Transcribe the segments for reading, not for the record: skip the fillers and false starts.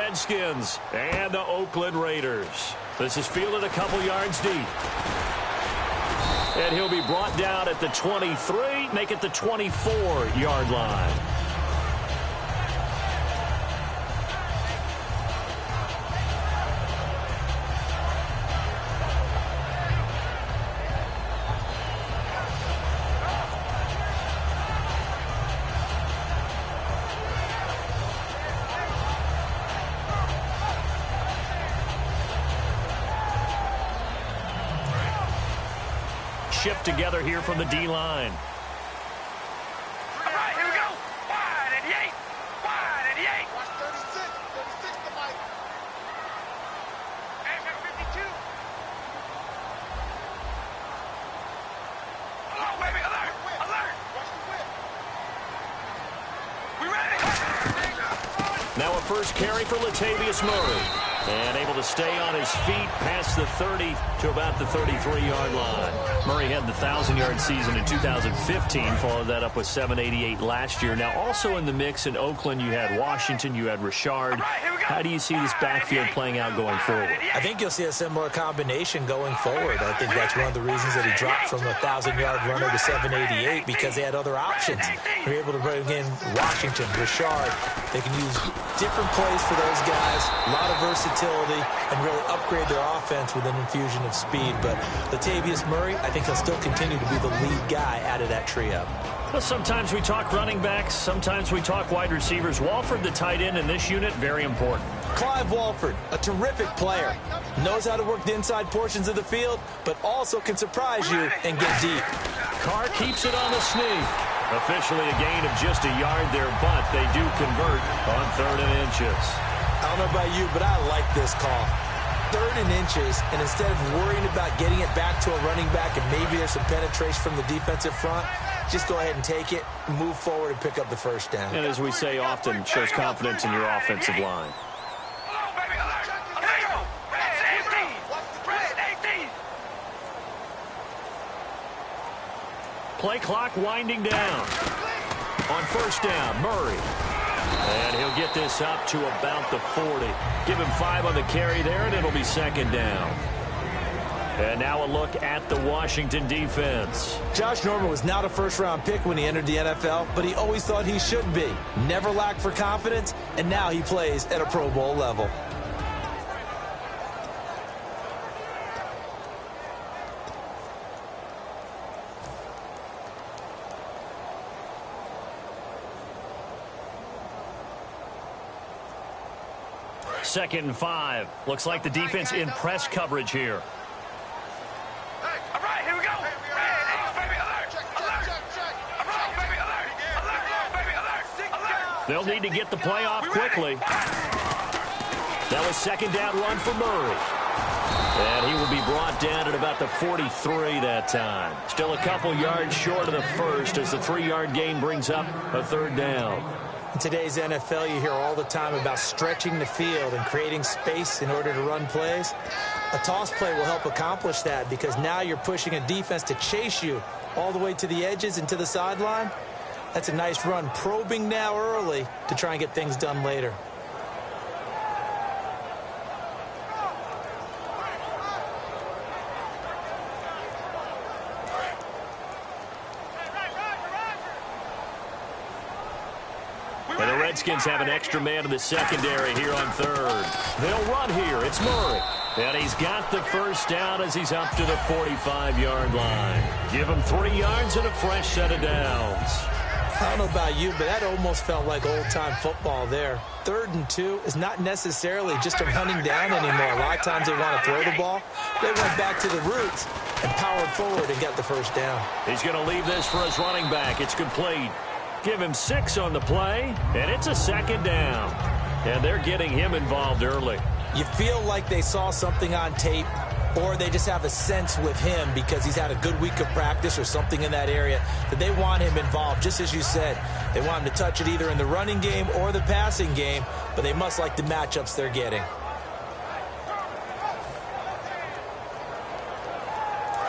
Redskins and the Oakland Raiders. This is fielded a couple yards deep. And he'll be brought down at the 23, make it the 24-yard line. Shift together here from the D-line. All right, here we go. Wide at the 8. Wide at the 8. Watch 36. 36 to Mike. And 52. Oh, baby, alert. Alert. Watch the whip. We ready? Now a first carry for Latavius Murray. And able to stay on his feet past the 30 to about the 33-yard line. Murray had the 1,000-yard season in 2015, followed that up with 788 last year. Now also in the mix in Oakland, you had Washington, you had Richard. How do you see this backfield playing out going forward? I think you'll see a similar combination going forward. I think that's one of the reasons that he dropped from a 1,000-yard runner to 788, because they had other options. They were able to bring in Washington, Richard. They can use different plays for those guys, a lot of versatility, and really upgrade their offense with an infusion of speed. But Latavius Murray, I think he'll still continue to be the lead guy out of that trio. Well, sometimes we talk running backs, sometimes we talk wide receivers. Walford, the tight end in this unit, very important. Clive Walford, a terrific player. Knows how to work the inside portions of the field, but also can surprise you and get deep. Carr keeps it on the sneak. Officially a gain of just a yard there, but they do convert on 3rd and inches. I don't know about you, but I like this call. 3rd and inches, and instead of worrying about getting it back to a running back and maybe there's some penetration from the defensive front, just go ahead and take it, move forward, and pick up the first down. And as we say often, shows confidence in your offensive line. Play clock winding down. On first down, Murray. And he'll get this up to about the 40. Give him 5 on the carry there, and it'll be 2nd down. And now a look at the Washington defense. Josh Norman was not a first-round pick when he entered the NFL, but he always thought he should be. Never lacked for confidence, and now he plays at a Pro Bowl level. Second and 5. Looks like the defense in press coverage here. All right, here we go. They'll need to get the play off quickly. That was 2nd down run for Murray. And he will be brought down at about the 43 that time. Still a couple yards short of the first as the 3-yard gain brings up a 3rd down. In today's NFL, you hear all the time about stretching the field and creating space in order to run plays. A toss play will help accomplish that because now you're pushing a defense to chase you all the way to the edges and to the sideline. That's a nice run, probing now early to try and get things done later. And the Redskins have an extra man in the secondary here on 3rd. They'll run here. It's Murray. And he's got the first down as he's up to the 45-yard line. Give him 3 yards and a fresh set of downs. I don't know about you, but that almost felt like old-time football there. 3rd and 2 is not necessarily just a running down anymore. A lot of times they want to throw the ball. They went back to the roots and powered forward and got the first down. He's going to leave this for his running back. It's complete. Give him 6 on the play, and it's a 2nd down. And they're getting him involved early. You feel like they saw something on tape, or they just have a sense with him because he's had a good week of practice or something in that area that they want him involved, just as you said. They want him to touch it either in the running game or the passing game, but they must like the matchups they're getting.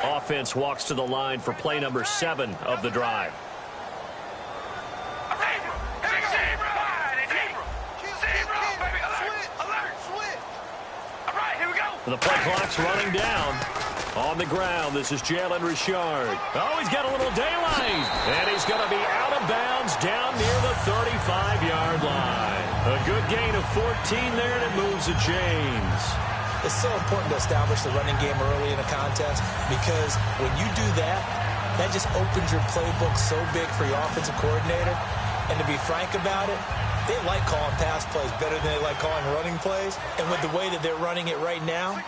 Offense walks to the line for play number 7 of the drive. The play clock's running down. On the ground, this is Jalen Richard. Oh, he's got a little daylight. And he's going to be out of bounds down near the 35-yard line. A good gain of 14 there, and it moves the chains. It's so important to establish the running game early in a contest because when you do that, that just opens your playbook so big for your offensive coordinator. And to be frank about it, they like calling pass plays better than they like calling running plays. And with the way that they're running it right now,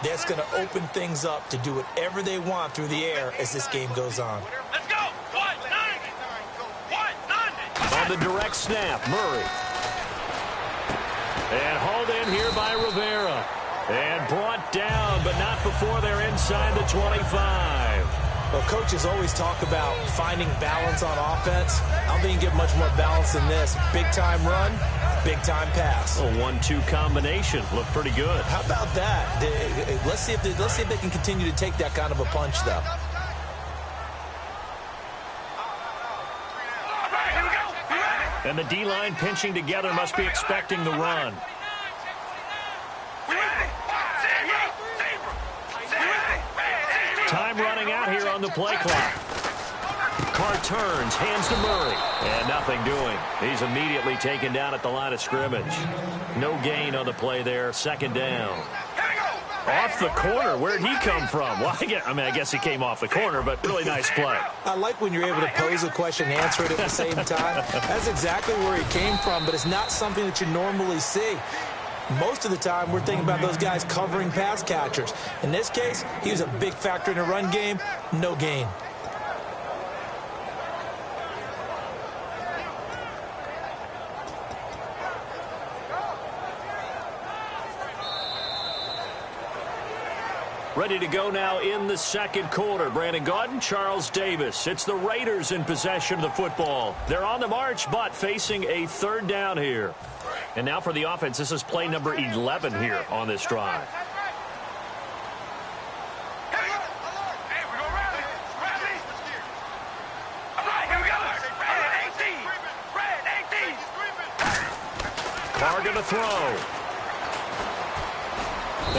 that's going to open things up to do whatever they want through the air as this game goes on. Let's go. 1-9. On the direct snap, Murray. And hauled in here by Rivera. And brought down, but not before they're inside the 25. Well, coaches always talk about finding balance on offense. I don't think you can get much more balance than this. Big-time run, big-time pass. A 1-2 combination. Looked pretty good. How about that? Let's see if they can continue to take that kind of a punch, though. All right, here we go. You ready? And the D-line pinching together must be expecting the run. We ready? Time running out here on the play clock. Carr turns, hands to Murray. And nothing doing. He's immediately taken down at the line of scrimmage. No gain on the play there. Second down. Off the corner. Where'd he come from? Well, I guess he came off the corner, but really nice play. I like when you're able to pose a question and answer it at the same time. That's exactly where he came from, but it's not something that you normally see. Most of the time, we're thinking about those guys covering pass catchers. In this case, he was a big factor in the run game. No gain. Ready to go now in the second quarter. Brandon Gaudin, Charles Davis. It's the Raiders in possession of the football. They're on the march, but facing a third down here. And now for the offense, this is play number 11 here on this drive. Hey, we're going to rally. All right, here we go. Red 18. Carr going to throw.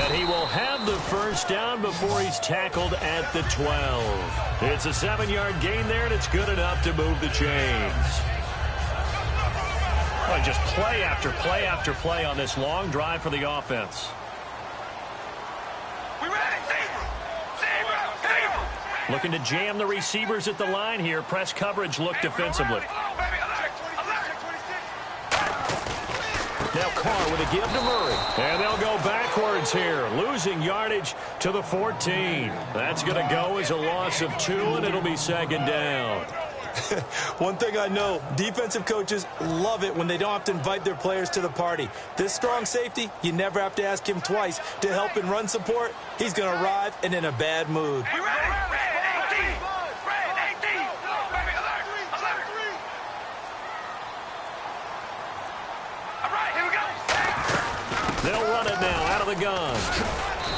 And he will have the first down before he's tackled at the 12. It's a 7-yard gain there, and it's good enough to move the chains. Well, just play after play after play on this long drive for the offense. We ready? Zebra. Looking to jam the receivers at the line here. Press coverage look defensively. Now Carr with a give to Murray. And they'll go backwards here, losing yardage to the 14. That's going to go as a loss of 2, and it'll be second down. One thing I know, defensive coaches love it when they don't have to invite their players to the party. This strong safety, you never have to ask him twice to help in run support. He's going to arrive and in a bad mood. We ready? Red 18. All right, here we go. They'll run it now out of the gun.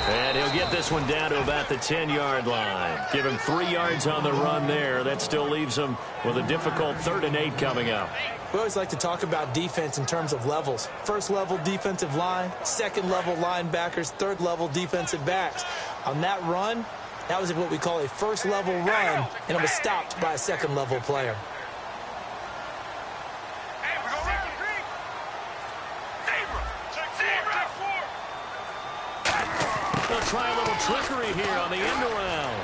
And he'll get this one down to about the 10-yard line. Give him 3 yards on the run there. That still leaves him with a difficult 3rd and 8 coming up. We always like to talk about defense in terms of levels. First level defensive line, second level linebackers, third level defensive backs. On that run, that was what we call a first level run, and it was stopped by a second level player. They'll try a little trickery here on the end around.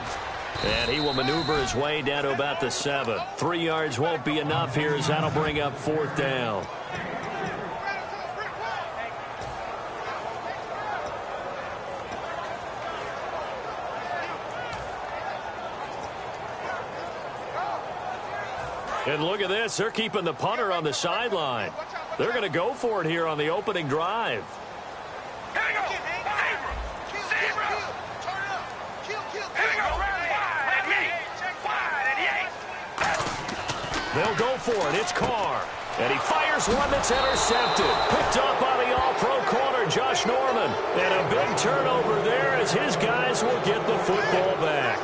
And he will maneuver his way down to about the 7. 3 yards won't be enough here as that'll bring up 4th down. And look at this. They're keeping the punter on the sideline. They're going to go for it here on the opening drive. They'll go for it. It's Carr. And he fires one that's intercepted. Picked up by the all-pro corner, Josh Norman. And a big turnover there as his guys will get the football back.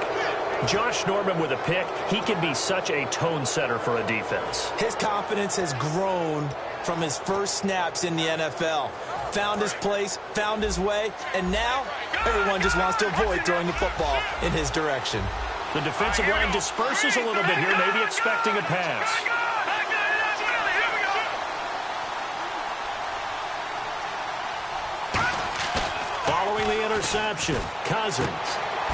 Josh Norman with a pick. He can be such a tone setter for a defense. His confidence has grown from his first snaps in the NFL. found his place, found his way, and now everyone just wants to avoid throwing the football in his direction. The defensive line disperses a little bit here, maybe expecting a pass. Following the interception, Cousins.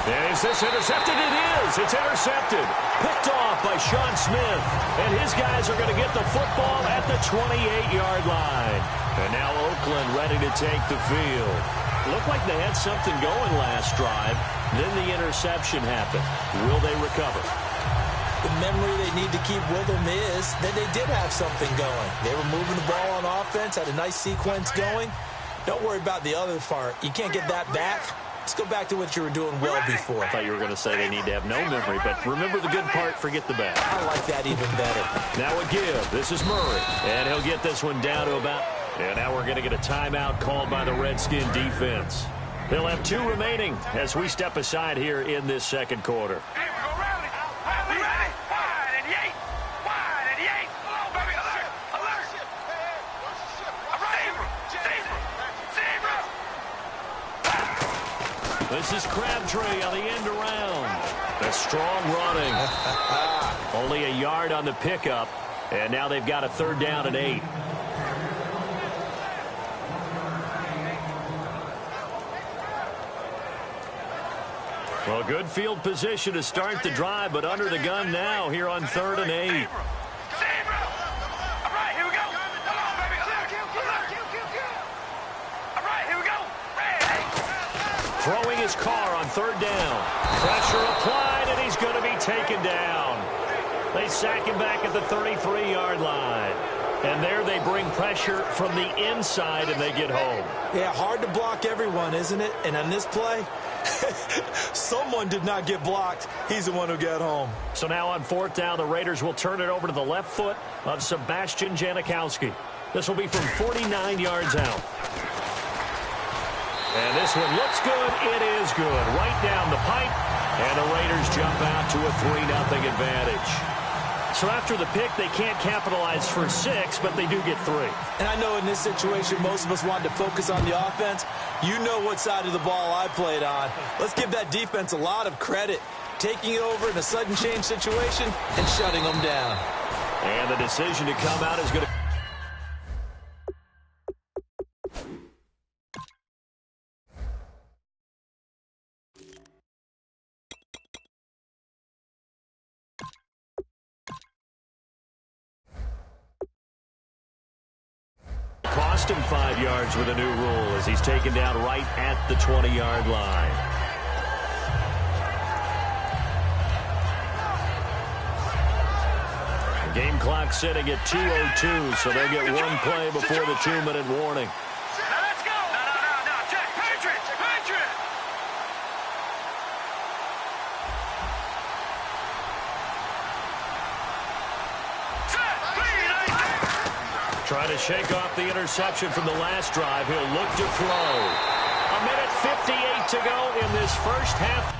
Is this intercepted? It is. It's intercepted. Picked off by Sean Smith. And his guys are going to get the football at the 28-yard line. And now Oakland ready to take the field. Looked like they had something going last drive. Then the interception happened. Will they recover? The memory they need to keep with them is that they did have something going. They were moving the ball on offense, had a nice sequence going. Don't worry about the other part. You can't get that back. Let's go back to what you were doing well before. I thought you were going to say they need to have no memory, but remember the good part, forget the bad. I like that even better. Now a give. This is Murray, and he'll get this one down to about... And now we're going to get a timeout called by the Redskin defense. They'll have 2 remaining as we step aside here in this second quarter. This is Crabtree on the end around. A strong running. Only a yard on the pickup. And now they've got a 3rd down and 8. Well, good field position to start the drive, but under the gun now here on 3rd and 8. Throwing his car on 3rd down. Pressure applied, and he's going to be taken down. They sack him back at the 33-yard line. And there they bring pressure from the inside, and they get home. Yeah, hard to block everyone, isn't it? And on this play, someone did not get blocked. He's the one who got home. So now on 4th down, the Raiders will turn it over to the left foot of Sebastian Janikowski. This will be from 49 yards out. And this one looks good. It is good. Right down the pipe. And the Raiders jump out to a 3-0 advantage. So after the pick, they can't capitalize for 6, but they do get 3. And I know in this situation, most of us wanted to focus on the offense. You know what side of the ball I played on. Let's give that defense a lot of credit. Taking it over in a sudden change situation and shutting them down. And the decision to come out is going to... Cost him 5 yards with a new rule as he's taken down right at the 20-yard line. Game clock sitting at 2:02, so they'll get one play before the 2-minute warning. Now let's go. No, Jack. Patriot. Trying to shake off the interception from the last drive. He'll look to throw. 1:58 to go in this first half.